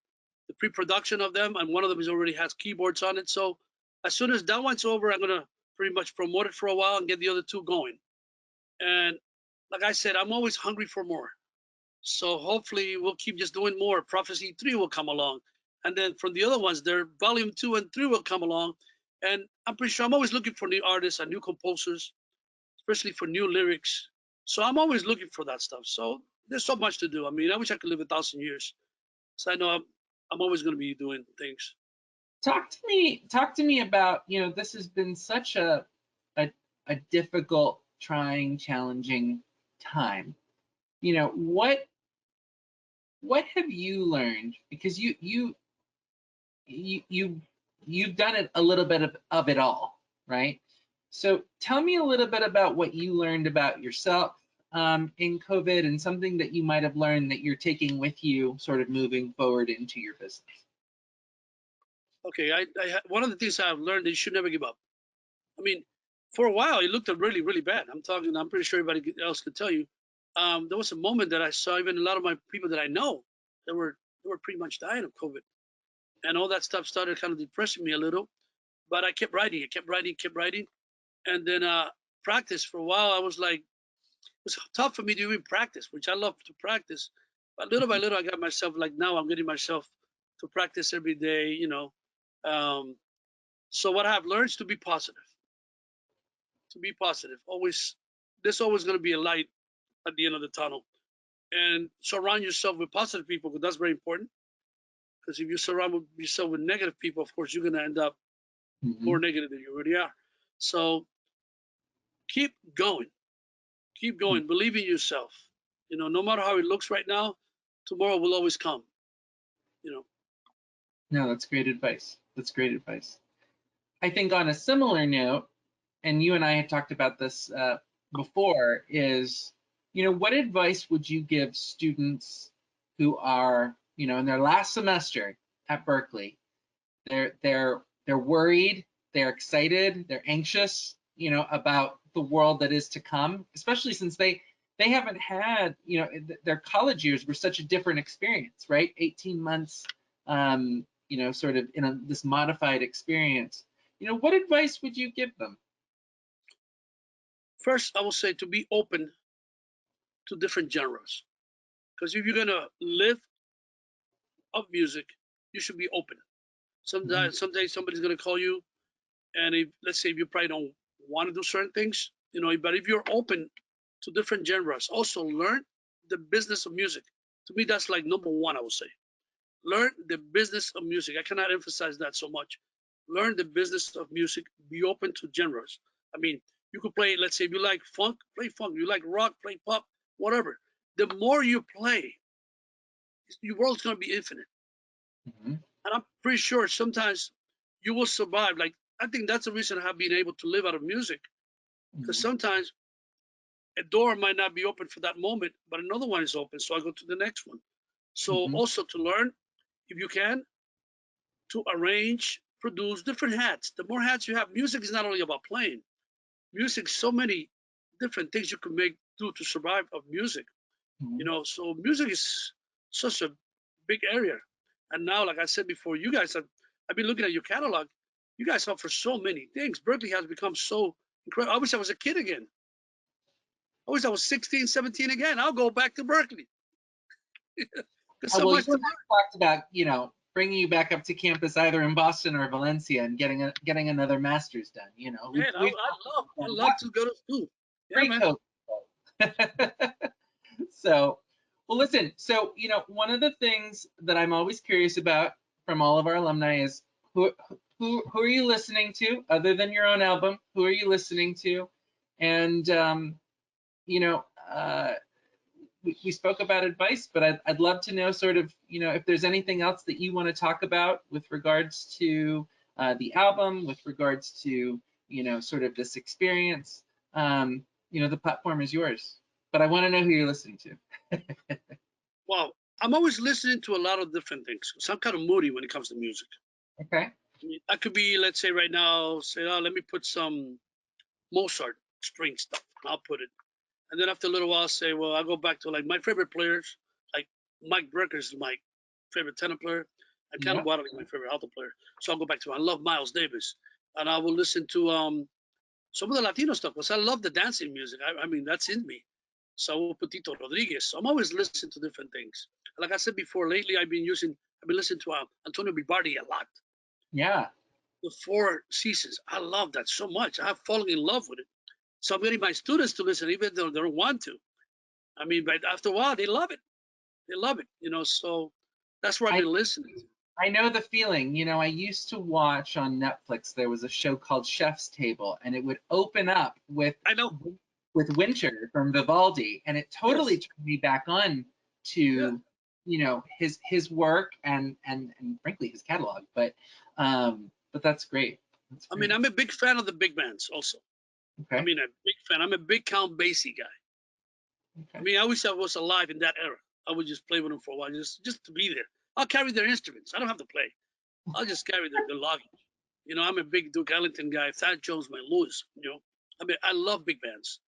pre-production of them, and one of them is already has keyboards on it. So as soon as that one's over, I'm gonna pretty much promote it for a while and get the other two going. And like I said, I'm always hungry for more. So hopefully we'll keep just doing more. Prophecy 3 will come along. And then from the other ones, their volume 2 and 3 will come along. And I'm pretty sure I'm always looking for new artists and new composers, especially for new lyrics. So I'm always looking for that stuff. So there's so much to do. I mean, I wish I could live 1,000 years. So I know I'm always going to be doing things. Talk to me about, this has been such a, a difficult, trying, challenging time. What have you learned? Because you've done it a little bit of it all, right? So tell me a little bit about what you learned about yourself in COVID, and something that you might have learned that you're taking with you sort of moving forward into your business. Okay, one of the things I've learned is you should never give up. I mean, for a while it looked really, really bad. I'm pretty sure everybody else could tell you. There was a moment that I saw even a lot of my people that I know that were pretty much dying of COVID, and all that stuff started kind of depressing me a little. But I kept writing, kept writing, and then practice for a while. I was like, it was tough for me to even practice, which I love to practice. But little by little, I got myself like now I'm getting myself to practice every day. Um, so what I've learned is to be positive. To be positive. Always, there's always going to be a light at the end of the tunnel. And surround yourself with positive people, because that's very important. Because if you surround yourself with negative people, of course, you're going to end up more negative than you already are. So keep going. Keep going. Believe in yourself. No matter how it looks right now, tomorrow will always come. You know. No, that's great advice. That's great advice. I think on a similar note, and you and I had talked about this before, is, what advice would you give students who are, in their last semester at Berklee? They're worried, they're excited, they're anxious, about the world that is to come, especially since they haven't had, their college years were such a different experience, right? 18 months, sort of in this modified experience. What advice would you give them? First, I will say to be open to different genres. Because if you're going to live of music, you should be open. Someday somebody's going to call you, and let's say if you probably don't want to do certain things, but if you're open to different genres, also learn the business of music. To me, that's like number one, I would say. Learn the business of music. I cannot emphasize that so much. Learn the business of music. Be open to genres. I mean, you could play, let's say if you like funk, play funk. You like rock, play pop, whatever. The more you play, your world's going to be infinite. Mm-hmm. And I'm pretty sure sometimes you will survive. Like, I think that's the reason I have been able to live out of music. Because sometimes a door might not be open for that moment, but another one is open. So I go to the next one. So Mm-hmm. also to learn, if you can, to arrange, produce different hats. The more hats you have, music is not only about playing. Music, so many different things you can make do to survive of music. You Mhm. know, so music is such a big area. And now, like I said before, you guys have, I've been looking at your catalog. You guys offer so many things. Berklee has become so incredible. I wish I was a kid again. I wish I was 16, 17 again. I'll go back to Berklee. There's so Well, you much to and I talked about, bringing you back up to campus either in Boston or Valencia and getting another master's done. learn. Man, We've I done love to go to school. Yeah, man. pre-COVID. So, well, listen. So, one of the things that I'm always curious about from all of our alumni is who are you listening to other than your own album? Who are you listening to? And you know, uh, we spoke about advice, but I'd love to know sort of, if there's anything else that you want to talk about with regards to the album, with regards to, sort of this experience. The platform is yours, but I want to know who you're listening to. Wow. I'm always listening to a lot of different things. So I'm kind of moody when it comes to music. Okay. I could be, let's say right now, say, oh, let me put some Mozart string stuff. I'll put it. And then after a little while, I'll say, well, I'll go back to like my favorite players, like Mike Brecker is my favorite tenor player, and Caleb Yeah. Waddle is my favorite alto player. So I'll go back to, I love Miles Davis. And I will listen to some of the Latino stuff because I love the dancing music. I mean, that's in me. Saul Petito Rodriguez. So I'm always listening to different things. Like I said before, lately I've been listening to Antonio Vivaldi a lot. Yeah. The Four Seasons. I love that so much. I've fallen in love with it. So I'm getting my students to listen, even though they don't want to. I mean, but after a while, they love it. They love it, So that's where I've I been listening. I know the feeling. I used to watch on Netflix. There was a show called Chef's Table, and it would open up with I know. Winter from Vivaldi, and it totally Yes. turned me back on Yeah. to his work and frankly his catalog. But that's great. That's I mean, great. I'm a big fan of the big bands also. I Okay. mean, a big fan. I'm a big Count Basie guy. I Okay. mean, I wish I was alive in that era. I would just play with them for a while, just to be there. I'll carry their instruments. I don't have to play. I'll just carry their luggage. I'm a big Duke Ellington guy. Thad Jones, my Lewis. I mean, I love big bands.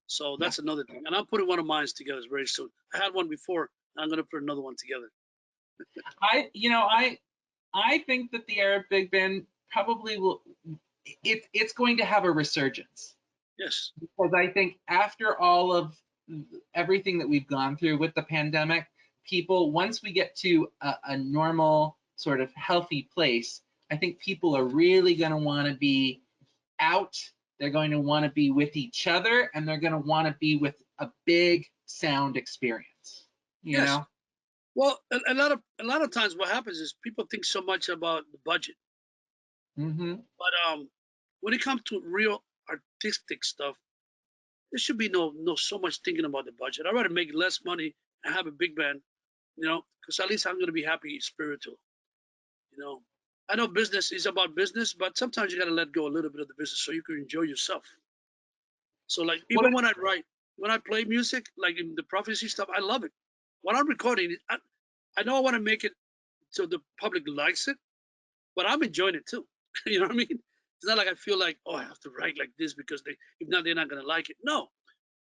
So Yeah. that's another thing. And I'm putting one of mine together very soon. I had one before, and I'm going to put another one together. I think that the Arab Big Band probably will. It's going to have a resurgence. Yes. Because I think after all of everything that we've gone through with the pandemic, people, once we get to a normal sort of healthy place, I think people are really going to want to be out. They're going to want to be with each other, and they're going to want to be with a big sound experience. Yes. Well, a lot of times what happens is people think so much about the budget, Mm-hmm. but when it comes to real artistic stuff, there should be no so much thinking about the budget. I'd rather make less money and have a big band, because at least I'm going to be happy spiritual. You know, I know business is about business, but sometimes you got to let go a little bit of the business so you can enjoy yourself. So like What? even when I write, when I play music, like in the prophecy stuff, I love it. When I'm recording, I know I want to make it so the public likes it, but I'm enjoying it too. You know what I mean? It's not like I feel like, oh, I have to write like this because if not, they're not gonna like it. No,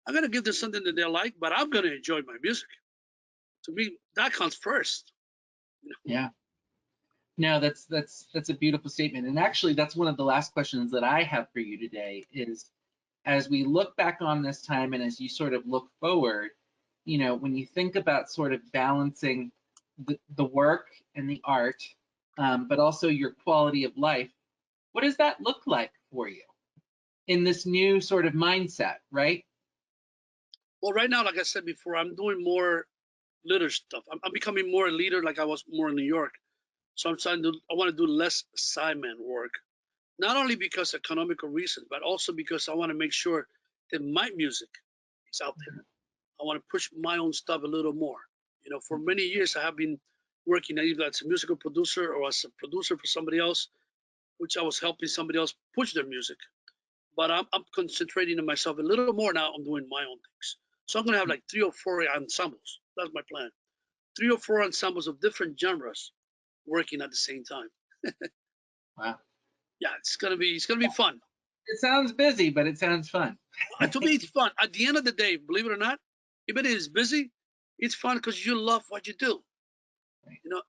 I'm gonna give them something that they like, but I'm gonna enjoy my music. To me, that comes first. Yeah. No, that's a beautiful statement. And actually, that's one of the last questions that I have for you today is, as we look back on this time and as you sort of look forward, when you think about sort of balancing the work and the art, but also your quality of life, what does that look like for you in this new sort of mindset, right? Well, right now, like I said before, I'm doing more leader stuff. I'm becoming more a leader, like I was more in New York. So I want to do less assignment work, not only because of economical reasons, but also because I want to make sure that my music is out there. I want to push my own stuff a little more. For many years, I have been working either as a musical producer or as a producer for somebody else, which I was helping somebody else push their music. But I'm concentrating on myself a little more now. I'm doing my own things. So I'm going to have like 3 or 4 ensembles. That's my plan. 3 or 4 ensembles of different genres working at the same time. Wow. Yeah, it's gonna be fun. It sounds busy, but it sounds fun. To me, it's fun. At the end of the day, believe it or not, even if it's busy, it's fun because you love what you do. Right. You know,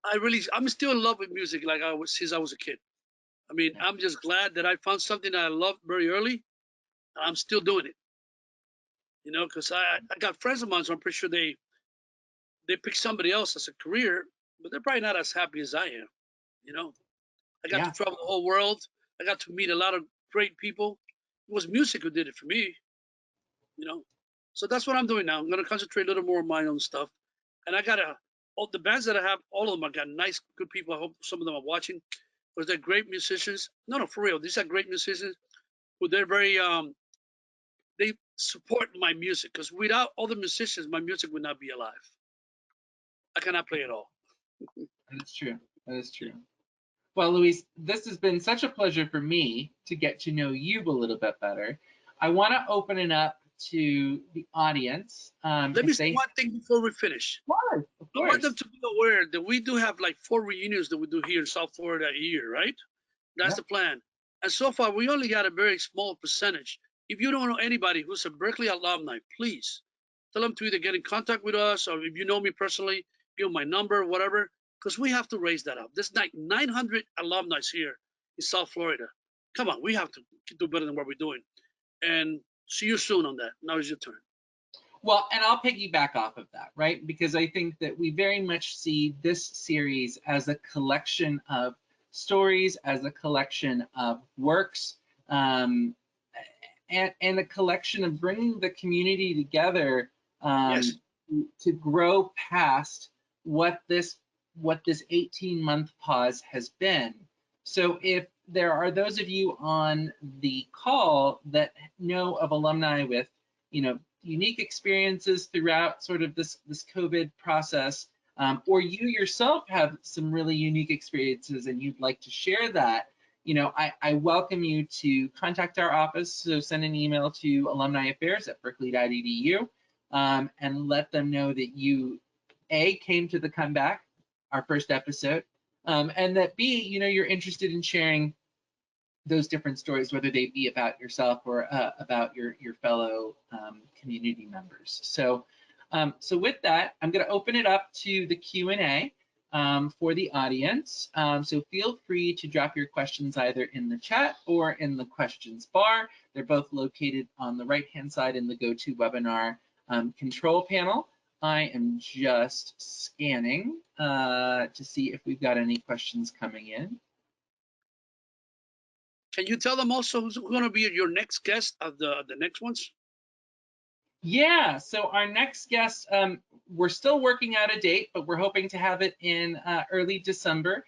I'm still in love with music like I was since I was a kid. I mean, Yeah. I'm just glad that I found something that I loved very early. And I'm still doing it. You know, because I got friends of mine, so I'm pretty sure they pick somebody else as a career, but they're probably not as happy as I am. You know, I got to Yeah. travel the whole world. I got to meet a lot of great people. It was music who did it for me. You know, so that's what I'm doing now. I'm going to concentrate a little more on my own stuff, and I got all the bands that I have. All of them, I got nice, good people. I hope some of them are watching because they're great musicians. No, no, for real, these are great musicians who they're very they support my music because without all the musicians, my music would not be alive. I cannot play it all. That's true. That is true. Well, Luis, this has been such a pleasure for me to get to know you a little bit better. I want to open it up to the audience. Let me If say they, one thing before we finish. of I want them course. to be aware that we do have like 4 reunions that we do here in South Florida a year, right? That's Yeah. the plan. And so far, we only got a very small percentage. If you don't know anybody who's a Berklee alumni, please tell them to either get in contact with us or if you know me personally, give them my number, whatever, because we have to raise that up. There's like 900 alumni here in South Florida. Come on, we have to do better than what we're doing. And see you soon on that. Now is your turn. Well, and I'll piggyback off of that, right? Because I think that we very much see this series as a collection of stories, as a collection of works, um, and a collection of bringing the community together Yes. to grow past what this 18-month pause has been. So if there are those of you on the call that know of alumni with, unique experiences throughout sort of this COVID process, or you yourself have some really unique experiences and you'd like to share that, I welcome you to contact our office. So send an email to alumniaffairs@berklee.edu and let them know that you, A, came to the comeback, our first episode, and that B, you're interested in sharing those different stories, whether they be about yourself or about your fellow community members. So, so with that, I'm going to open it up to the Q&A for the audience. So feel free to drop your questions either in the chat or in the questions bar. They're both located on the right-hand side in the GoToWebinar control panel. I am just scanning to see if we've got any questions coming in. Can you tell them also who's going to be your next guest of the next ones? Yeah, so our next guest, we're still working out a date, but we're hoping to have it in early December,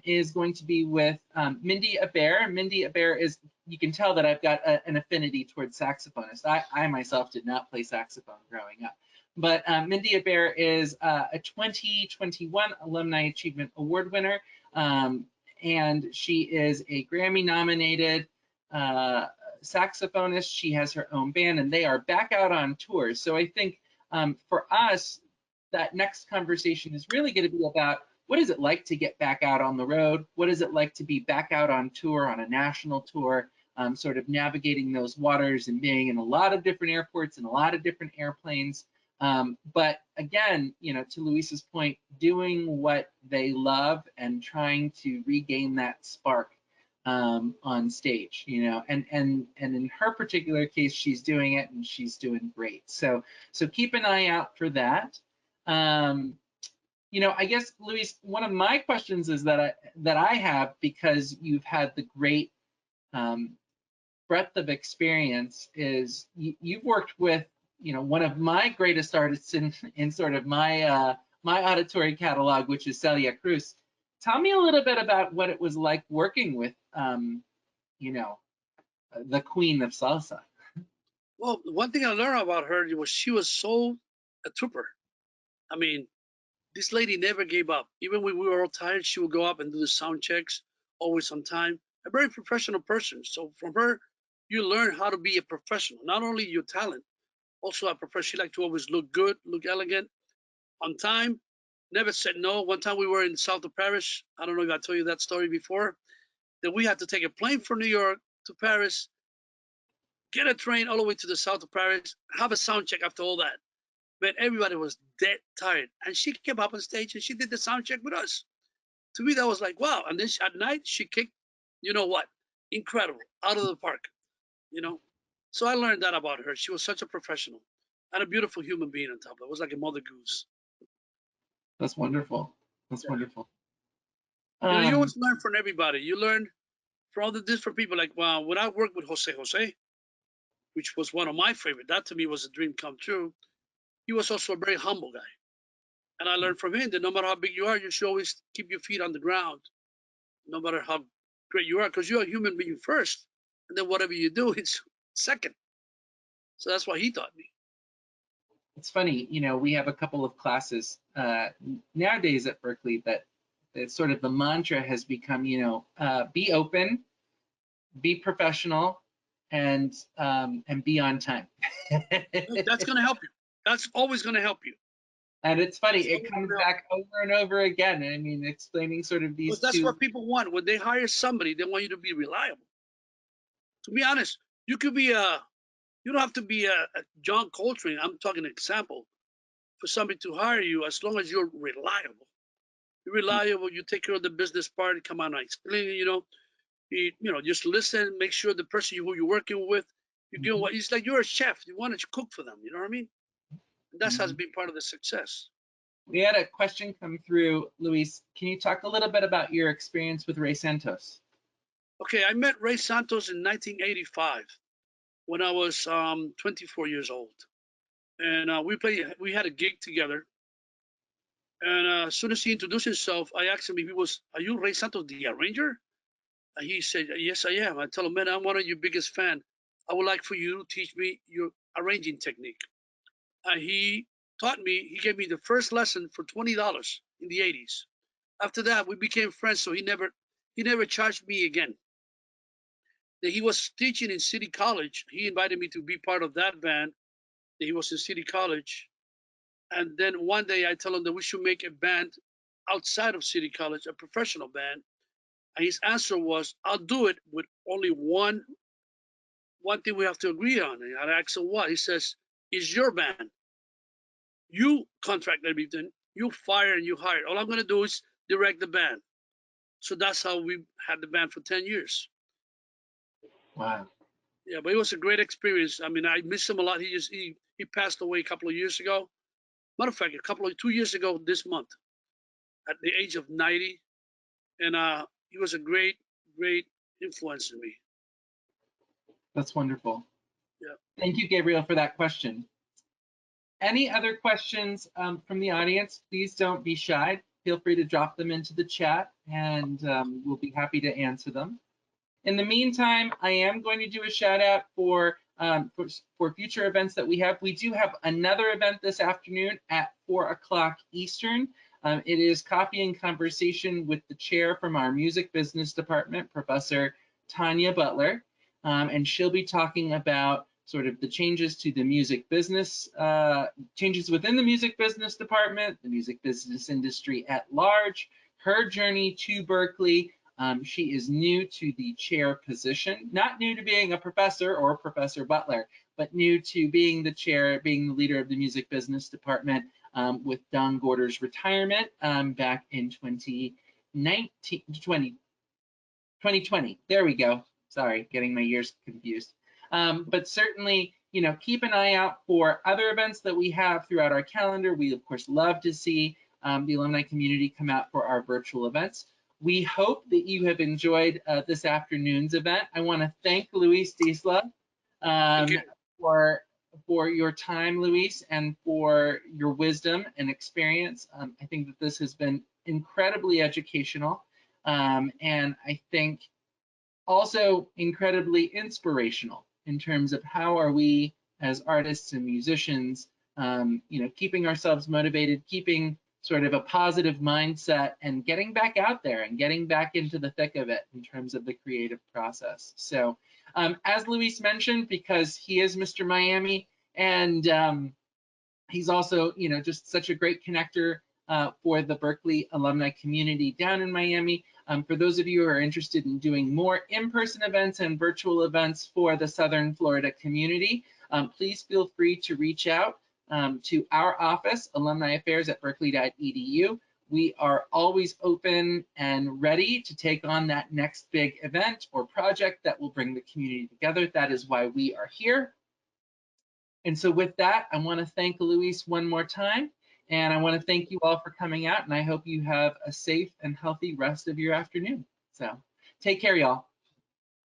is going to be with Mindy Aber. Mindy Aber is, you can tell that I've got an affinity towards saxophonists. I myself did not play saxophone growing up, but Mindy Aber is a 2021 Alumni Achievement Award winner, and she is a Grammy nominated saxophonist. She has her own band and they are back out on tour. So I think for us, that next conversation is really going to be about what is it like to get back out on the road? What is it like to be back out on tour, on a national tour, sort of navigating those waters and being in a lot of different airports and a lot of different airplanes. But again, to Luis's point, doing what they love and trying to regain that spark on stage, and in her particular case, she's doing it and she's doing great. So keep an eye out for that. I guess, Luis, one of my questions is that I have, because you've had the great breadth of experience, is you've worked with one of my greatest artists in sort of my my auditory catalog, which is Celia Cruz. Tell me a little bit about what it was like working with the queen of salsa. Well, one thing I learned about her was she was so a trooper. I mean, this lady never gave up. Even when we were all tired, she would go up and do the sound checks, always on time. A very professional person. So from her, you learn how to be a professional. Not only your talent, also a professional. She liked to always look good, look elegant, on time. never said no. One time we were in South of Paris. I don't know if I told you that story before. That we had to take a plane from New York to Paris, get a train all the way to the south of Paris, have a sound check after all that. Man, everybody was dead tired. And she came up on stage and she did the sound check with us. To me, that was like, wow. And then at night, she kicked, you know what? Incredible. Out of the park, you know? So I learned that about her. She was such a professional and a beautiful human being on top of it. It was like a mother goose. That's wonderful. That's Yeah. wonderful. You always learn from everybody. You learn from all the different people. Like, wow, when I worked with Jose, which was one of my favorite, that to me was a dream come true. He was also a very humble guy. And I learned from him that no matter how big you are, you should always keep your feet on the ground, no matter how great you are, because you're a human being first. And then whatever you do, it's second. So that's what he taught me. It's funny, we have a couple of classes nowadays at Berklee that sort of the mantra has become, be open, be professional, and be on time. That's going to help you. That's always going to help you. And it's funny, it comes back over and over again. I mean, explaining sort of these that's two. what people want. When they hire somebody, they want you to be reliable. To be honest, you could be you don't have to be a John Coltrane. I'm talking an example for somebody to hire you as long as you're reliable. You're reliable. You take care of the business part. Come on, I explain it. Just listen. Make sure the person who you're working with, you're doing what. It's like you're a chef. You want to cook for them. You know what I mean? And that has been part of the success. We had a question come through, Luis. Can you talk a little bit about your experience with Ray Santos? Okay, I met Ray Santos in 1985 when I was 24 years old, and we had a gig together. And as soon as he introduced himself, I asked him if he was, "Are you Ray Santos, the arranger?" And he said, "Yes, I am." I told him, "Man, I'm one of your biggest fans. I would like for you to teach me your arranging technique." And he taught me. He gave me the first lesson for $20 in the '80s. After that, we became friends. So he never charged me again. That he was teaching in City College. He invited me to be part of that band. That he was in City College. And then one day I tell him that we should make a band outside of City College, a professional band. And his answer was, "I'll do it with only one thing we have to agree on." And I asked him what. He says, "It's your band. You contract everything. You fire and you hire. All I'm going to do is direct the band." So that's how we had the band for 10 years. Wow. Yeah, but it was a great experience. I mean, I miss him a lot. He passed away a couple of years ago. Matter of fact, 2 years ago this month, at the age of 90. And he was a great influence in me. That's wonderful. Yeah. Thank you, Gabriel, for that question. Any other questions from the audience? Please don't be shy. Feel free to drop them into the chat, and we'll be happy to answer them. In the meantime, I am going to do a shout out for future events that we have. We do have another event this afternoon at 4 o'clock Eastern. It is Coffee and Conversation with the chair from our music business department, Professor Tanya Butler, and she'll be talking about sort of the changes to the music business, changes within the music business department, the music business industry at large, her journey to Berklee. She is new to the chair position, not new to being a professor or Professor Butler, but new to being the chair, being the leader of the music business department with Don Gorder's retirement back in 2020. There we go. Sorry, getting my years confused. But certainly, keep an eye out for other events that we have throughout our calendar. We, of course, love to see the alumni community come out for our virtual events. We hope that you have enjoyed this afternoon's event. I want to thank Luis Disla for your time, Luis, and for your wisdom and experience. I think that this has been incredibly educational, and I think also incredibly inspirational in terms of how are we as artists and musicians, keeping ourselves motivated, keeping sort of a positive mindset and getting back out there and getting back into the thick of it in terms of the creative process. So as Luis mentioned, because he is Mr. Miami and he's also, just such a great connector for the Berklee alumni community down in Miami. For those of you who are interested in doing more in-person events and virtual events for the Southern Florida community, please feel free to reach out to our office, alumniaffairs@berklee.edu. We are always open and ready to take on that next big event or project that will bring the community together. That is why we are here. And so with that, I want to thank Luis one more time. And I want to thank you all for coming out. And I hope you have a safe and healthy rest of your afternoon. So take care, y'all.